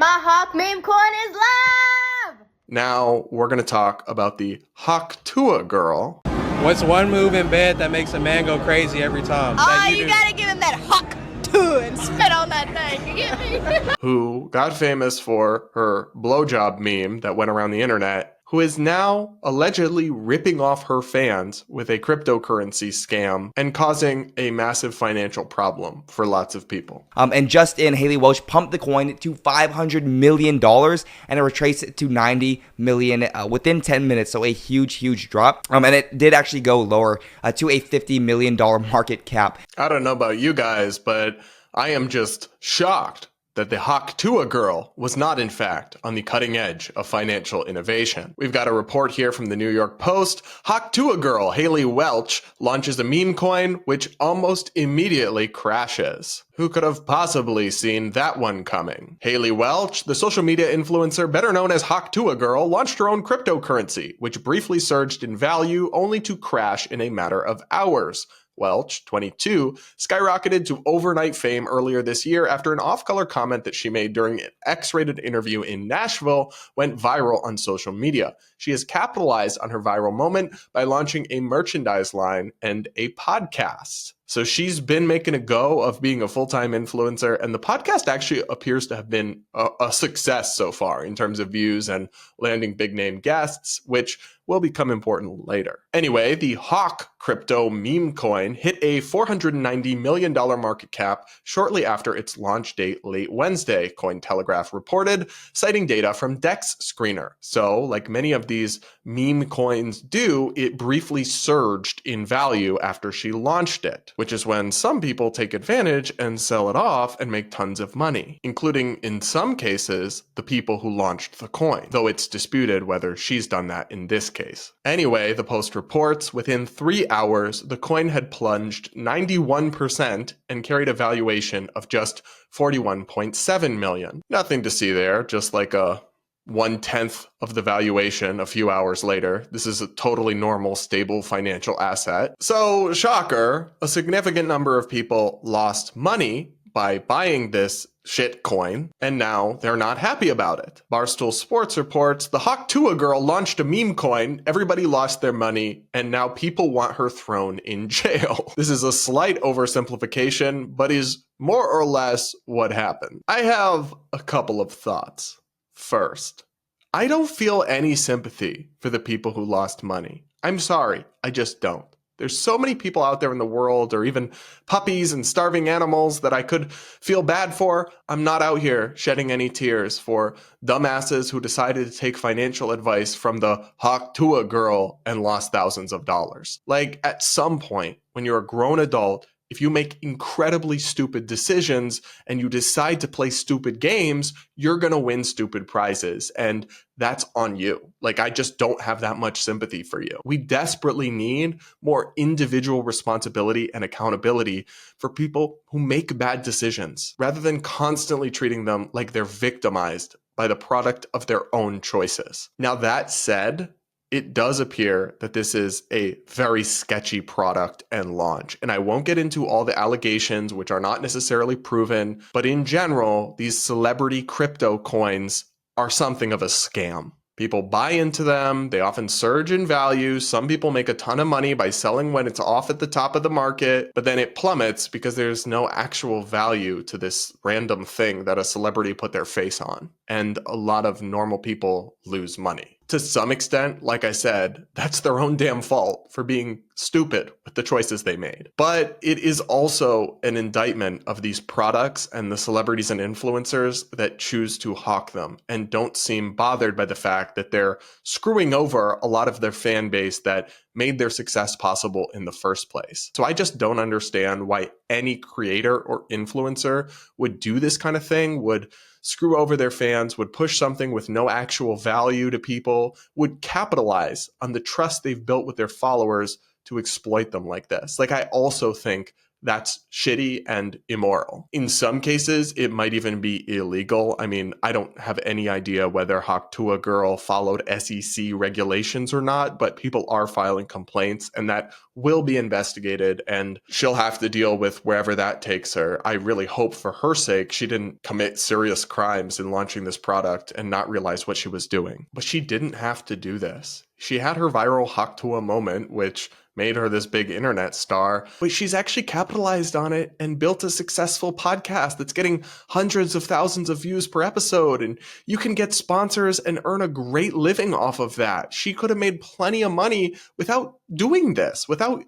My Hawk meme coin is live! Now we're going to talk about the Tuah girl. What's one move in bed that makes a man go crazy every time? You gotta give him that Hawk Tuah and spit on that thing, you get me? Who got famous for her blowjob meme that went around the internet, who is now allegedly ripping off her fans with a cryptocurrency scam and causing a massive financial problem for lots of people. And just in, Haley Welch pumped the coin to $500 million and it retraced it to $90 million within 10 minutes. So a huge drop. And it did actually go lower to a $50 million market cap. I don't know about you guys, but I am just shocked that the Tuah girl was not, in fact, on the cutting edge of financial innovation. We've got a report here from the New York Post. Tuah girl Haley Welch launches a meme coin, which almost immediately crashes. Who could have possibly seen that one coming? Haley Welch, the social media influencer better known as Tuah girl, launched her own cryptocurrency, which briefly surged in value only to crash in a matter of hours. Welch, 22, skyrocketed to overnight fame earlier this year after an off-color comment that she made during an X-rated interview in Nashville went viral on social media. She has capitalized on her viral moment by launching a merchandise line and a podcast. So she's been making a go of being a full-time influencer, and the podcast actually appears to have been a success so far in terms of views and landing big-name guests, which will become important later. Anyway, the Hawk crypto meme coin hit a $490 million market cap shortly after its launch date late Wednesday, Cointelegraph reported, citing data from Dex Screener. So, like many of these meme coins do, it briefly surged in value after she launched it, which is when some people take advantage and sell it off and make tons of money, including, in some cases, the people who launched the coin, though it's disputed whether she's done that in this case. Anyway, the Post reports, within 3 hours, the coin had plunged 91% and carried a valuation of just $41.7 million. Nothing to see there, just like a 1/10 of the valuation a few hours later. This is a totally normal, stable financial asset. So, shocker, a significant number of people lost money by buying this shit coin, and now they're not happy about it. Barstool Sports reports, the Tuah girl launched a meme coin, everybody lost their money, and now people want her thrown in jail. This is a slight oversimplification, but is more or less what happened. I have a couple of thoughts. First, I don't feel any sympathy for the people who lost money. I'm sorry, I just don't. There's so many people out there in the world, or even puppies and starving animals, that I could feel bad for. I'm not out here shedding any tears for dumbasses who decided to take financial advice from the Tuah girl and lost thousands of dollars. Like, at some point, when you're a grown adult, if you make incredibly stupid decisions and you decide to play stupid games, you're going to win stupid prizes. And that's on you. Like, I just don't have that much sympathy for you. We desperately need more individual responsibility and accountability for people who make bad decisions, rather than constantly treating them like they're victimized by the product of their own choices. Now, that said, it does appear that this is a very sketchy product and launch. And I won't get into all the allegations, which are not necessarily proven, but in general, these celebrity crypto coins are something of a scam. People buy into them, they often surge in value. Some people make a ton of money by selling when it's off at the top of the market, but then it plummets because there's no actual value to this random thing that a celebrity put their face on. And a lot of normal people lose money. To some extent, like I said, that's their own damn fault for being stupid with the choices they made. But it is also an indictment of these products and the celebrities and influencers that choose to hawk them and don't seem bothered by the fact that they're screwing over a lot of their fan base that made their success possible in the first place. So I just don't understand why any creator or influencer would do this kind of thing, would screw over their fans, would push something with no actual value to people, would capitalize on the trust they've built with their followers to exploit them like this. Like, I also think that's shitty and immoral. In some cases, it might even be illegal. I mean, I don't have any idea whether Hawk Tuah girl followed SEC regulations or not, but people are filing complaints, and that will be investigated, and she'll have to deal with wherever that takes her. I really hope for her sake she didn't commit serious crimes in launching this product and not realize what she was doing. But she didn't have to do this. She had her viral Hawk Tuah moment, which made her this big internet star, but she's actually capitalized on it and built a successful podcast that's getting hundreds of thousands of views per episode, and you can get sponsors and earn a great living off of that. She could have made plenty of money without doing this, without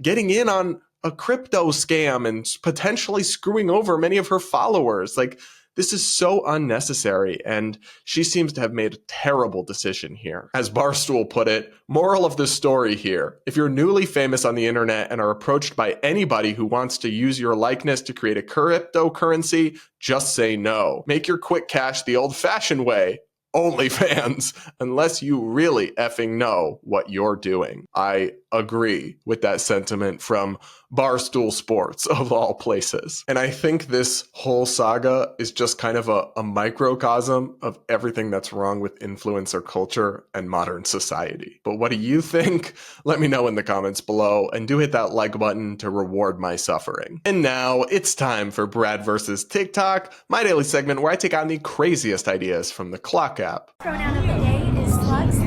getting in on a crypto scam and potentially screwing over many of her followers. Like, this is so unnecessary, and she seems to have made a terrible decision here. As Barstool put it, moral of the story here: if you're newly famous on the internet and are approached by anybody who wants to use your likeness to create a cryptocurrency, just say no. Make your quick cash the old-fashioned way. OnlyFans, unless you really effing know what you're doing. I agree with that sentiment from Barstool Sports, of all places. And I think this whole saga is just kind of a microcosm of everything that's wrong with influencer culture and modern society. But what do you think? Let me know in the comments below, and do hit that like button to reward my suffering. And now it's time for Brad versus TikTok, my daily segment where I take on the craziest ideas from the Clock app. Pronoun of the day is slugs.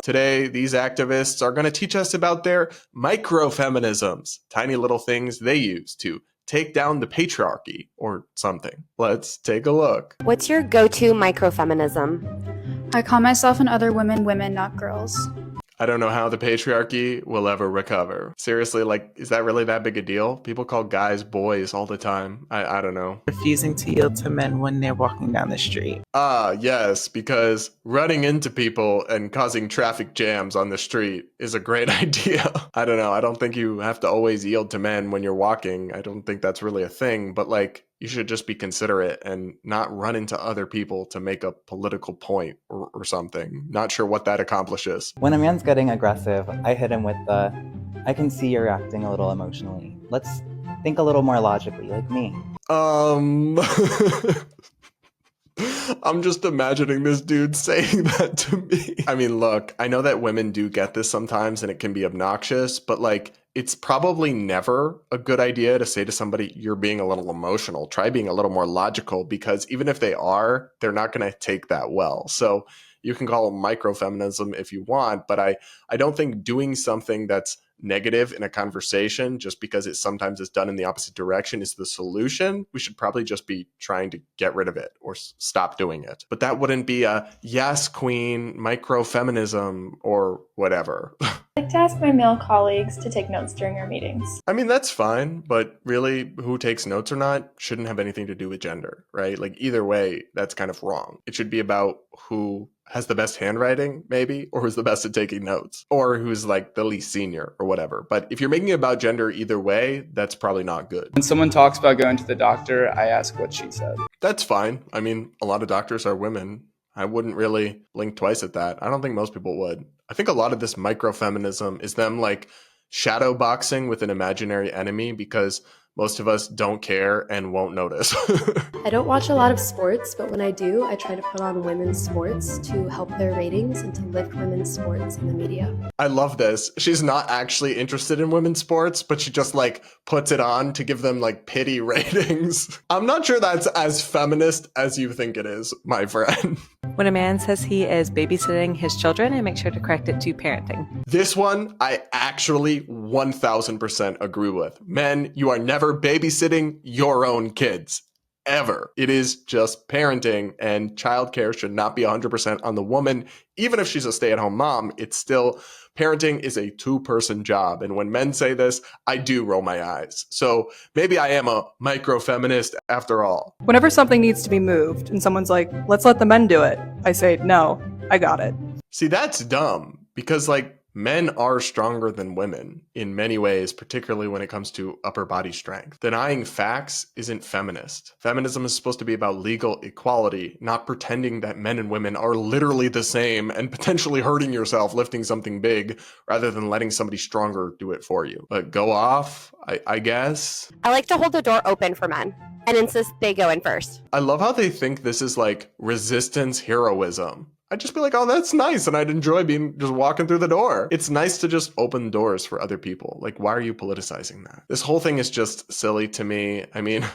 Today, these activists are going to teach us about their microfeminisms, tiny little things they use to take down the patriarchy or something. Let's take a look. What's your go-to microfeminism? I call myself and other women, not girls. I don't know how the patriarchy will ever recover. Seriously, like, is that really that big a deal? People call guys boys all the time. I don't know. Refusing to yield to men when they're walking down the street. Ah, yes, because running into people and causing traffic jams on the street is a great idea. I don't know. I don't think you have to always yield to men when you're walking. I don't think that's really a thing, but like, you should just be considerate and not run into other people to make a political point or something. Not sure what that accomplishes. When a man's getting aggressive, I hit him with the, I can see you're acting a little emotionally. Let's think a little more logically, like me. I'm just imagining this dude saying that to me. I mean, look, I know that women do get this sometimes and it can be obnoxious, but like, it's probably never a good idea to say to somebody, you're being a little emotional. Try being a little more logical, because even if they are, they're not going to take that well. So you can call it microfeminism if you want, but I don't think doing something that's negative in a conversation just because it sometimes is done in the opposite direction is the solution. We should probably just be trying to get rid of it or stop doing it. But that wouldn't be a yes queen microfeminism or whatever. I like to ask my male colleagues to take notes during our meetings. I mean, that's fine, but really who takes notes or not shouldn't have anything to do with gender, right? Like, either way, that's kind of wrong. It should be about who has the best handwriting, maybe, or who's the best at taking notes, or who's like the least senior or whatever. But if you're making it about gender either way, that's probably not good. When someone talks about going to the doctor, I ask what she said. That's fine. I mean, a lot of doctors are women. I wouldn't really blink twice at that. I don't think most people would. I think a lot of this microfeminism is them like shadow boxing with an imaginary enemy because most of us don't care and won't notice. I don't watch a lot of sports, but when I do, I try to put on women's sports to help their ratings and to lift women's sports in the media. I love this. She's not actually interested in women's sports, but she just like puts it on to give them like pity ratings. I'm not sure that's as feminist as you think it is, my friend. When a man says he is babysitting his children, I make sure to correct it to parenting. This one, I actually 1000% agree with. Men, you are never babysitting your own kids. Ever. It is just parenting, and childcare should not be 100% on the woman. Even if she's a stay-at-home mom, it's still, parenting is a two-person job. And when men say this, I do roll my eyes. So maybe I am a micro-feminist after all. Whenever something needs to be moved and someone's like, let's let the men do it, I say, no, I got it. See, that's dumb, because like, Men are stronger than women in many ways, particularly when it comes to upper body strength. Denying facts isn't feminist. Feminism is supposed to be about legal equality, not pretending that men and women are literally the same and potentially hurting yourself lifting something big rather than letting somebody stronger do it for you. But go off, I guess. I like to hold the door open for men and insist they go in first. I love how they think this is like resistance heroism. I'd just be like, oh, that's nice. And I'd enjoy just walking through the door. It's nice to just open doors for other people. Like, why are you politicizing that? This whole thing is just silly to me. I mean,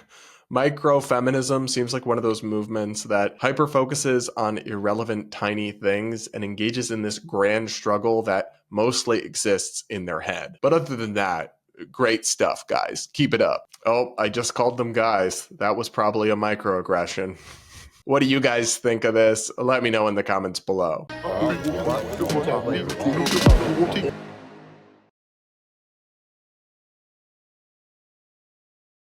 microfeminism seems like one of those movements that hyper-focuses on irrelevant, tiny things and engages in this grand struggle that mostly exists in their head. But other than that, great stuff, guys. Keep it up. Oh, I just called them guys. That was probably a microaggression. What do you guys think of this? Let me know in the comments below.